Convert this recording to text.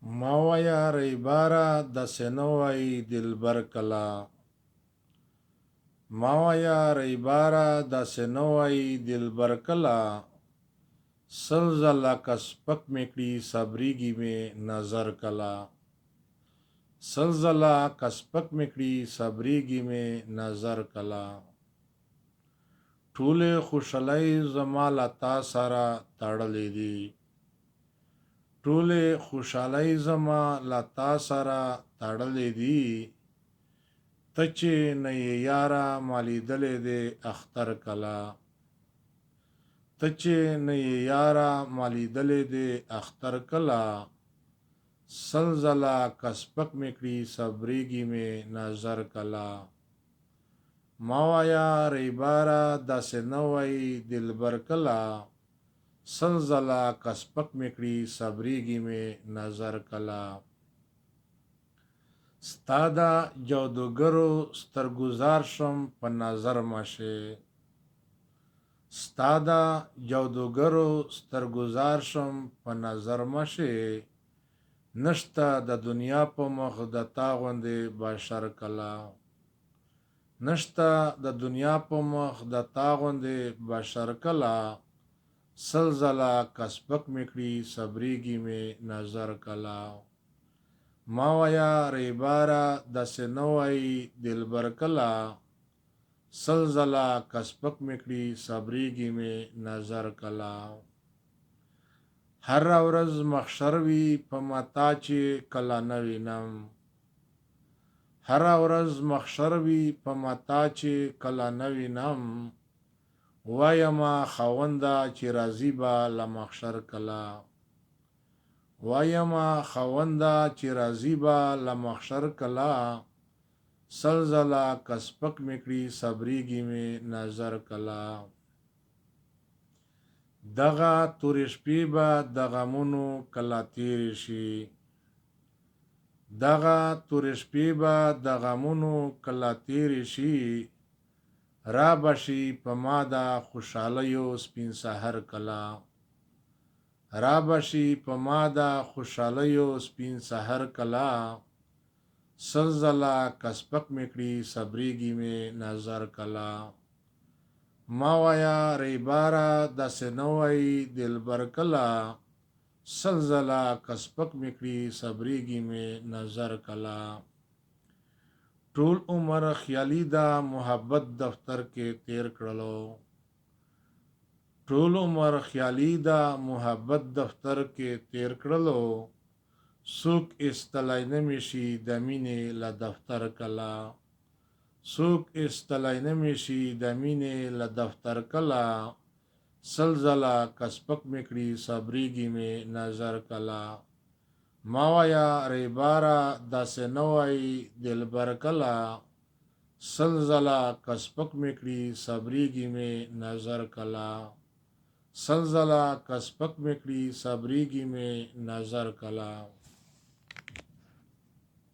ما ویا ریباره داسې نه وایي دلبر کله. ما ویا ریباره داسې نه وایي دلبر کله. سل ځله که سپک مې کړي صبرېږي مې نظر کله. سل ځله که سپک مې کړي صبرېږي مې نظر کله. ټولې خوشحالۍ زما له تا سره تړلې دي. ټولې خوشحالۍ زما له تا سره تړلې دي. ته چې نه یې یاره ما لیدلی دی اختر کله. ته چې نه یې یاره ما لیدلی دی اختر کله. سل ځله که سپک مې کړي صبرېږي مې نظر کله. ما وایه ریباره داسې نه وایي دلبر کله. سل ځله که سپک مې کړي صبرېږي مې نظر کله. ستا د جادوګرو سترګوزار شم په نظر مشې. ستا د جادوګرو سترګوزار شم په نظر مشې. نشته د دنیا په مخ د تا غوندې بشر کله. نشته د دنیا په مخ د تا غوندې بشر کله. سل ځله که سپک مې کړي صبرېږي مې نظر کله. ما ویا ریباره داسې نه وایي دلبر کله. سل ځله که سپک مې کړي صبرېږي مې نظر کله. هره ورځ محشر وي په متا چې کله نه وینم. هره ورځ محشر وي په متا چې کله نه وینم. وایمه خاونده چې راځي به له محشر کله. وایمه خاونده چې راځي به له محشر کله. سل ځله که سپک مې کړي صبرېږي مې نظر کله. دغه تورې شپې به د غمونو کله تېرې شي. دغه تورې شپې به د غمونو کله تېرې شي. را بشي په ما د خوشحالیو سپین سحر کله. را بشي په ما د خوشحالیو سپین سحر کله. سل ځله که سپک مې کړي صبرېږي مې نظر کله. ما وایه ریباره داسې نه وایي دلبر کله. سل ځله که سپک مې کړي صبرېږي مې نظر کله. ټول عمر خیالي د محبت دفتر کې تیر کړلو. ټول عمر خیالي د محبت دفتر کې تیر کړلو. څوک ایستلی نه مې شي د مینې له دفتر کله. څوک ایستلی نه مې شي د مینې له دفتر کله. سل ځله که سپک مې کړي صبرېږي مې نظر کله. ما وایه ریباره داسې نه وایي دلبر کله. سل ځله که سپک مې کړي صبرېږي مې نظر کله. سل ځله که سپک مې کړي صبرېږي مې نظر کله.